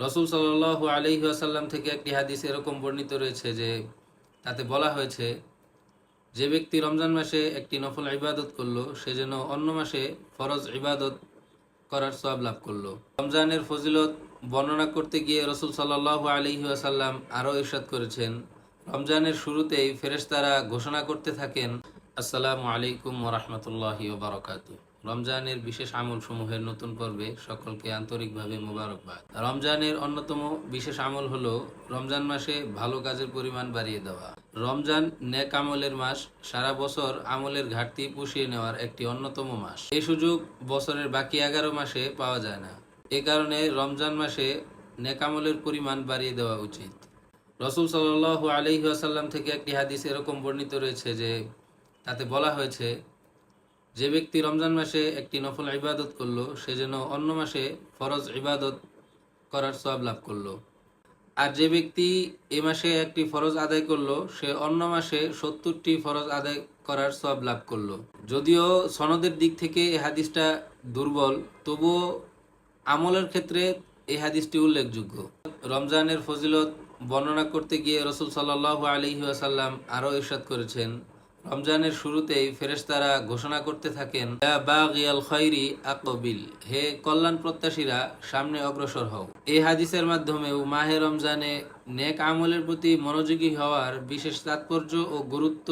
রসুল সাল্লাল্লাহু আলাইহি ওয়াসাল্লাম থেকে একটি হাদিস এরকম বর্ণিত রয়েছে যে তাতে বলা হয়েছে, যে ব্যক্তি রমজান মাসে একটি নফল ইবাদত করলো সে যেন অন্য মাসে ফরজ ইবাদত করার সওয়াব লাভ করলো। রমজানের ফজিলত বর্ণনা করতে গিয়ে রসুল সাল্লাল্লাহু আলাইহি ওয়াসাল্লাম আরও ইরশাদ করেছেন, রমজানের শুরুতেই ফেরেশতারা ঘোষণা করতে থাকেন, আসসালামু আলাইকুম ওয়া রাহমাতুল্লাহি ওয়া বারাকাতুহু। রমজানের বিশেষ আমল সমূহের নতুন পর্বে সকলকে আন্তরিকভাবে মোবারকবাদ। রমজানের অন্যতম বিশেষ আমল হলো রমজান মাসে ভালো কাজের পরিমাণ বাড়িয়ে দেওয়া। রমজান নেক আমলের মাস, সারা বছর আমলের ঘাটতি পুষিয়ে নেওয়ার একটি অন্যতম মাস। এই সুযোগ বছরের বাকি 11 মাসে পাওয়া যায় না। এ কারণে রমজান মাসে নেক আমলের পরিমাণ বাড়িয়ে দেওয়া উচিত। রসুল সাল্লাল্লাহু আলাইহি ওয়াসাল্লাম থেকে একটি হাদিস এরকম বর্ণিত রয়েছে যে তাতে বলা হয়েছে, যে ব্যক্তি রমজান মাসে একটি নফল ইবাদত করলো সে যেন অন্য মাসে ফরজ ইবাদত করার সওয়াব লাভ করলো। আর যে ব্যক্তি এ মাসে একটি ফরজ আদায় করলো সে অন্য মাসে 70টি ফরজ আদায় করার সওয়াব লাভ করলো। যদিও সনদের দিক থেকে এই হাদিসটা দুর্বল, তবুও আমলের ক্ষেত্রে এই হাদিসটি উল্লেখযোগ্য। রমজানের ফজিলত বর্ণনা করতে গিয়ে রসুল সাল্লাল্লাহু আলাইহি ওয়াসাল্লাম আরও ইরশাদ করেছেন, রমজানের শুরুতেই ফেরেশতারা ঘোষণা করতে থাকেন, ইয়া বাগিয়াল খায়রি আকবিল, হে কল্যাণ প্রত্যাশীরা সামনে অগ্রসর হও। এই হাদিসের মাধ্যমেও মাহে রমজানে নেক আমলের প্রতি মনোযোগী হওয়ার বিশেষ তাৎপর্য ও গুরুত্ব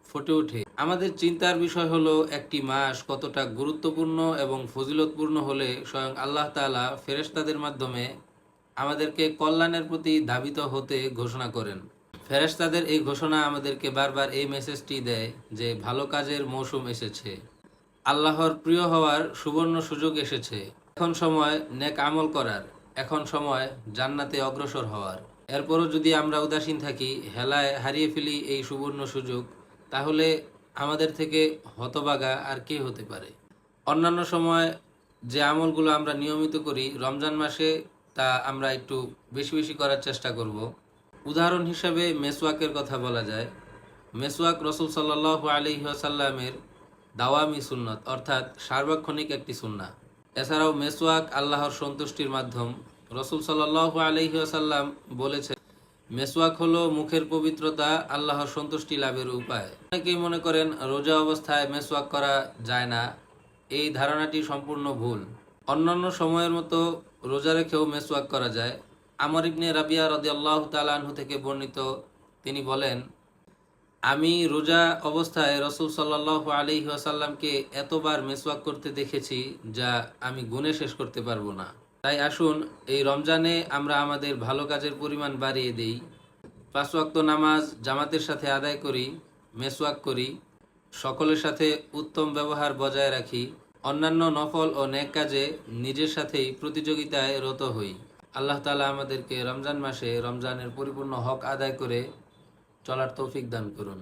ফুটে ওঠে। আমাদের চিন্তার বিষয় হলো, একটি মাস কতটা গুরুত্বপূর্ণ এবং ফজিলতপূর্ণ হলে স্বয়ং আল্লাহ তাআলা ফেরেশতাদের মাধ্যমে আমাদেরকে কল্যাণের প্রতি ধাবিত হতে ঘোষণা করেন। ফেরেশতাদের এই ঘোষণা আমাদেরকে বারবার এই মেসেজটি দেয় যে ভালো কাজের মৌসুম এসেছে, আল্লাহর প্রিয় হওয়ার সুবর্ণ সুযোগ এসেছে। এখন সময় নেক আমল করার, এখন সময় জান্নাতে অগ্রসর হওয়ার। এরপরও যদি আমরা উদাসীন থাকি, হেলায় হারিয়ে ফেলি এই সুবর্ণ সুযোগ, তাহলে আমাদের থেকে হতভাগা আর কে হতে পারে। অন্যান্য সময় যে আমলগুলো আমরা নিয়মিত করি, রমজান মাসে তা আমরা একটু বেশি বেশি করার চেষ্টা করব। উদাহরণ হিসাবে মেসওয়াকের কথা বলা যায়। মেসওয়াক রসুল সাল্লাল্লাহু আলাইহি ওয়াসাল্লামের দাওয়ামি সুন্নত, অর্থাৎ সার্বক্ষণিক একটি সুন্নাহ। এছাড়াও মেসওয়াক আল্লাহর সন্তুষ্টির মাধ্যম। রসুল সাল্লাল্লাহু আলাইহি ওয়াসাল্লাম বলেছেন, মেসওয়াক হলো মুখের পবিত্রতা, আল্লাহর সন্তুষ্টি লাভের উপায়। অনেকেই মনে করেন রোজা অবস্থায় মেসওয়াক করা যায় না। এই ধারণাটি সম্পূর্ণ ভুল। অন্যান্য সময়ের মতো রোজা রেখেও মেসওয়াক করা যায়। আমর ইবনে রাবিয়া রাদিয়াল্লাহু তাআলা আনহু থেকে বর্ণিত, তিনি বলেন, আমি রোজা অবস্থায় রসুল সাল্লাল্লাহু আলাইহি ওয়াসাল্লামকে এতবার মেসওয়াক করতে দেখেছি যা আমি গুণে শেষ করতে পারবো না। তাই আসুন এই রমজানে আমরা আমাদের ভালো কাজের পরিমাণ বাড়িয়ে দেই। 5 ওয়াক্ত নামাজ জামাতের সাথে আদায় করি, মেসওয়াক করি, সকলের সাথে উত্তম ব্যবহার বজায় রাখি, অন্যান্য নফল ও নেক কাজে নিজের সাথেই প্রতিযোগিতায় রত হই। আল্লাহ তাআলা আমাদেরকে রমজান মাসে রমজানের পরিপূর্ণ হক আদায় করে চলার তৌফিক দান করুন।